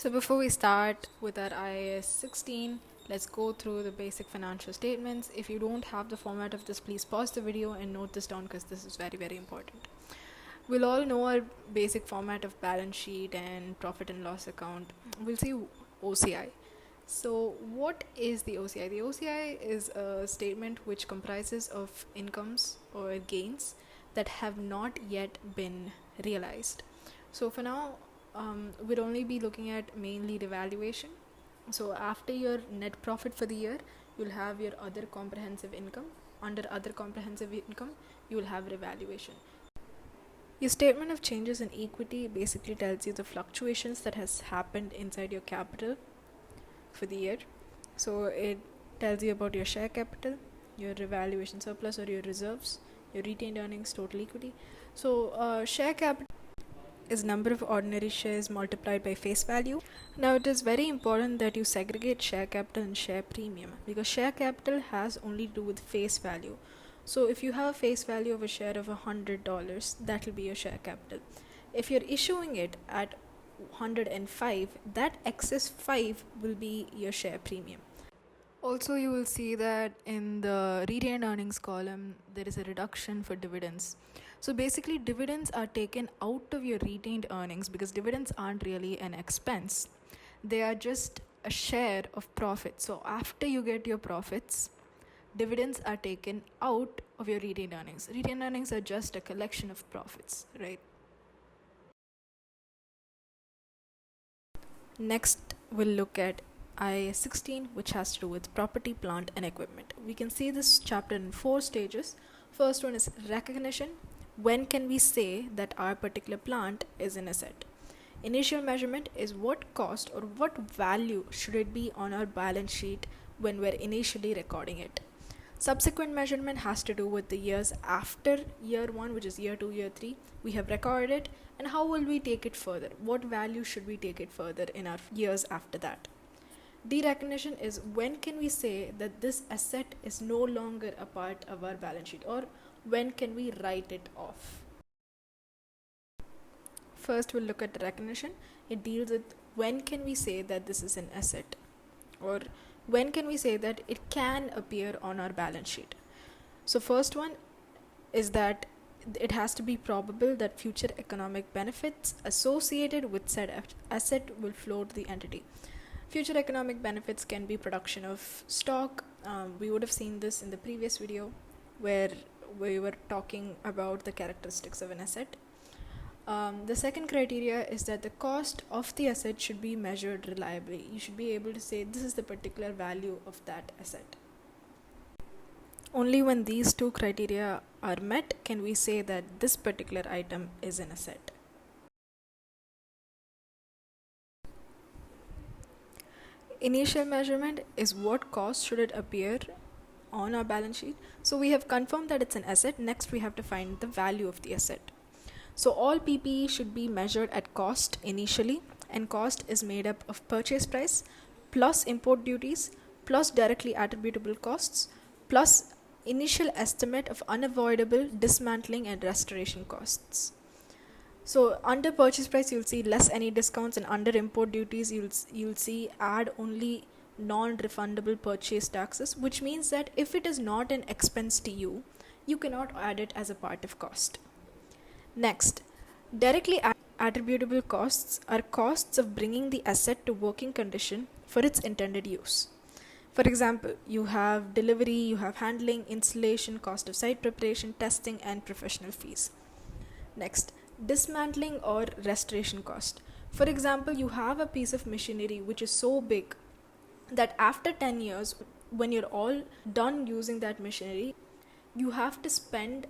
So before we start with our IAS 16, let's go through the basic financial statements. If you don't have the format of this, please pause the video and note this down because this is very, very important. We'll all know our basic format of balance sheet and profit and loss account. We'll see OCI. So what is the OCI? The OCI is a statement which comprises of incomes or gains that have not yet been realized. So for now, we'll only be looking at mainly revaluation. So after your net profit for the year, you'll have your other comprehensive income. Under other comprehensive income, you will have revaluation. Your statement of changes in equity basically tells you the fluctuations that has happened inside your capital for the year. So it tells you about your share capital, your revaluation surplus or your reserves, your retained earnings, total equity. So share capital is number of ordinary shares multiplied by face value. Now it is very important that you segregate share capital and share premium, because share capital has only to do with face value. So if you have a face value of a share of $100, that will be your share capital. If you're issuing it at 105, that excess 5 will be your share premium. Also, you will see that in the retained earnings column, there is a reduction for dividends. So basically, dividends are taken out of your retained earnings because dividends aren't really an expense. They are just a share of profit. So after you get your profits, dividends are taken out of your retained earnings. Retained earnings are just a collection of profits, right? Next, we'll look at IAS 16, which has to do with property, plant, and equipment. We can see this chapter in 4 stages. First one is recognition. When can we say that our particular plant is an asset? Initial measurement is what cost or what value should it be on our balance sheet when we're initially recording it. Subsequent measurement has to do with the years after year 1, which is year 2, year 3. We have recorded it, and how will we take it further? What value should we take it further in our years after that? Derecognition is when can we say that this asset is no longer a part of our balance sheet, or when can we write it off? First, we'll look at recognition. It deals with when can we say that this is an asset, or when can we say that it can appear on our balance sheet. So first one is that it has to be probable that future economic benefits associated with said asset will flow to the entity. Future economic benefits can be production of stock. We would have seen this in the previous video where we were talking about the characteristics of an asset. The second criteria is that the cost of the asset should be measured reliably. You should be able to say this is the particular value of that asset. Only when these two criteria are met can we say that this particular item is an asset. Initial measurement is what cost should it appear on our balance sheet. So we have confirmed that it's an asset. Next, we have to find the value of the asset. So all PPE should be measured at cost initially, and cost is made up of purchase price plus import duties plus directly attributable costs plus initial estimate of unavoidable dismantling and restoration costs. So under purchase price, you'll see less any discounts, and under import duties, you'll see add only non-refundable purchase taxes, which means that if it is not an expense to you, you cannot add it as a part of cost. Next, directly attributable costs are costs of bringing the asset to working condition for its intended use. For example, you have delivery, you have handling, installation, cost of site preparation, testing, and professional fees. Next, dismantling or restoration cost. For example, you have a piece of machinery which is so big that after 10 years, when you're all done using that machinery, you have to spend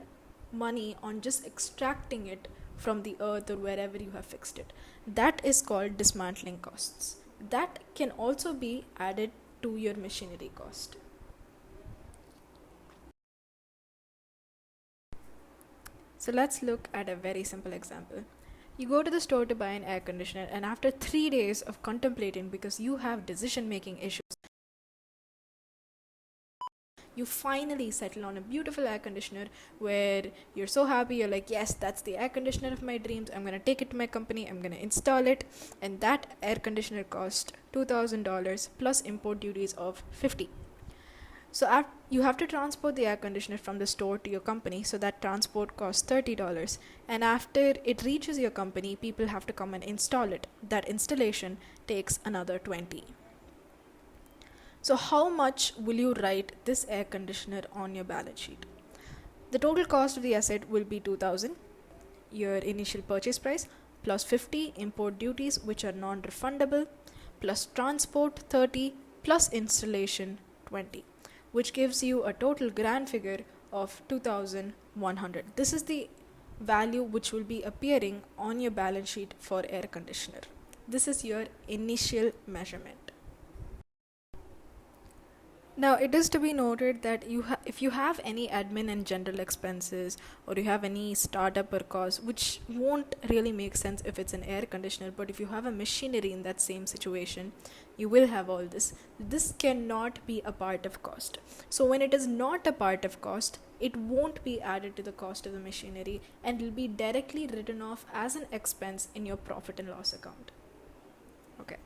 money on just extracting it from the earth or wherever you have fixed it. That is called dismantling costs. That can also be added to your machinery cost. So let's look at a very simple example. You go to the store to buy an air conditioner, and after 3 days of contemplating because you have decision making issues, you finally settle on a beautiful air conditioner where you're so happy, you're like, yes, that's the air conditioner of my dreams, I'm going to take it to my company, I'm going to install it. And that air conditioner cost $2,000 plus import duties of $50. So you have to transport the air conditioner from the store to your company, so that transport costs $30. And after it reaches your company, people have to come and install it. That installation takes another $20. So how much will you write this air conditioner on your balance sheet? The total cost of the asset will be $2,000, your initial purchase price, plus $50 import duties which are non-refundable, plus transport $30, plus installation $20, which gives you a total grand figure of $2,100. This is the value which will be appearing on your balance sheet for air conditioner. This is your initial measurement. Now, it is to be noted that if you have any admin and general expenses, or you have any startup or cost, which won't really make sense if it's an air conditioner, but if you have a machinery in that same situation, you will have all this. This cannot be a part of cost. So when it is not a part of cost, it won't be added to the cost of the machinery, and it will be directly written off as an expense in your profit and loss account. Okay.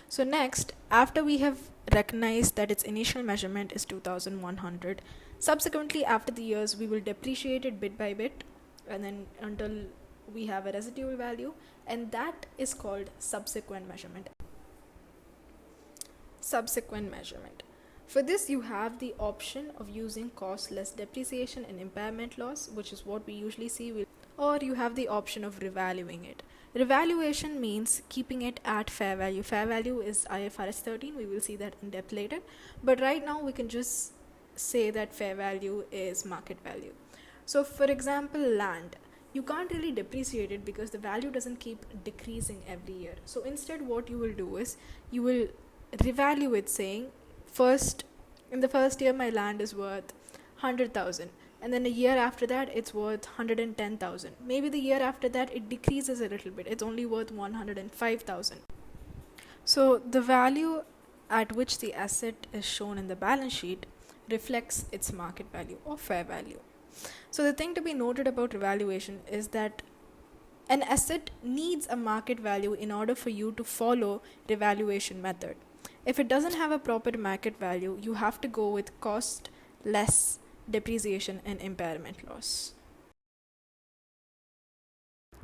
So next, after we have recognized that its initial measurement is 2,100, subsequently after the years we will depreciate it bit by bit, and then until we have a residual value, and that is called subsequent measurement. Subsequent measurement. For this, you have the option of using cost less depreciation and impairment loss, which is what we usually see, or you have the option of revaluing it. Revaluation means keeping it at fair value. Fair value is IFRS 13. We will see that in depth later. But right now we can just say that fair value is market value. So for example, land. You can't really depreciate it because the value doesn't keep decreasing every year. So instead what you will do is you will revalue it, saying in the first year my land is worth 100,000. And then a year after that, it's worth 110,000. Maybe the year after that, it decreases a little bit. It's only worth 105,000. So the value at which the asset is shown in the balance sheet reflects its market value or fair value. So the thing to be noted about revaluation is that an asset needs a market value in order for you to follow revaluation method. If it doesn't have a proper market value, you have to go with cost less depreciation and impairment loss.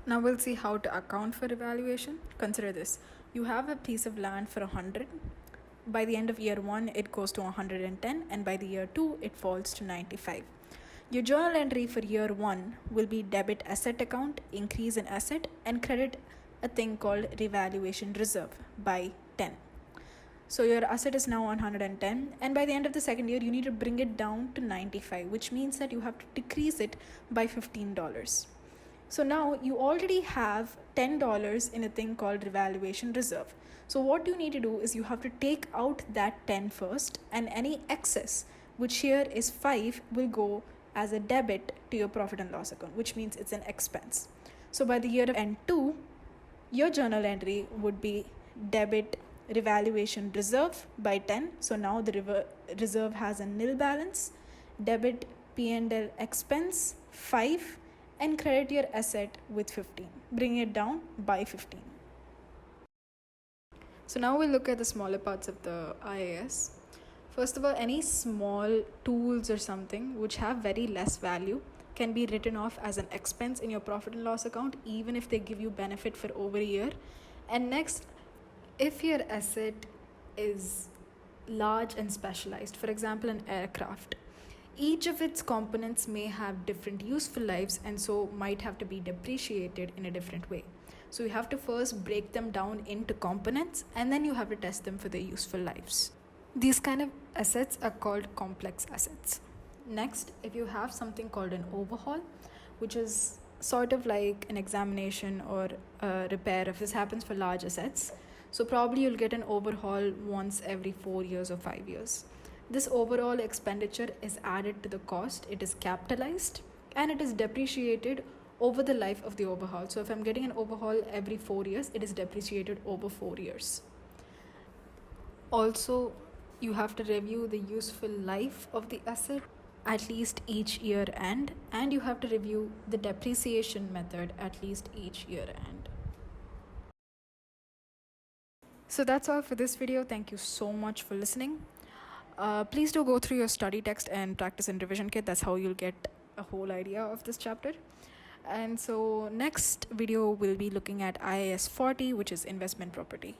Now we'll see how to account for revaluation. Consider this. You have a piece of land for 100. By the end of year 1, it goes to 110, and by the year 2, it falls to 95. Your journal entry for year 1 will be debit asset account, increase in asset, and credit a thing called revaluation reserve by 10. So your asset is now 110, and by the end of the second year, you need to bring it down to 95, which means that you have to decrease it by $15. So now you already have $10 in a thing called revaluation reserve. So what you need to do is you have to take out that 10 first, and any excess, which here is 5, will go as a debit to your profit and loss account, which means it's an expense. So by the year of end 2, your journal entry would be debit revaluation reserve by 10. So now the reserve has a nil balance, debit P&L expense 5, and credit your asset with 15, bring it down by 15. So now we'll look at the smaller parts of the IAS. First of all, any small tools or something which have very less value can be written off as an expense in your profit and loss account, even if they give you benefit for over a year. And next, if your asset is large and specialized, for example, an aircraft, each of its components may have different useful lives and so might have to be depreciated in a different way. So you have to first break them down into components, and then you have to test them for their useful lives. These kind of assets are called complex assets. Next, if you have something called an overhaul, which is sort of like an examination or a repair, if this happens for large assets, so probably you'll get an overhaul once every 4 years or 5 years. This overall expenditure is added to the cost, it is capitalized, and it is depreciated over the life of the overhaul. So if I'm getting an overhaul every 4 years, it is depreciated over 4 years. Also, You have to review the useful life of the asset at least each year end, and you have to review the depreciation method at least each year end. So that's all for this video. Thank you so much for listening. Please do go through your study text and practice and revision kit. That's how you'll get a whole idea of this chapter. And so next video we'll be looking at IAS 40, which is investment property.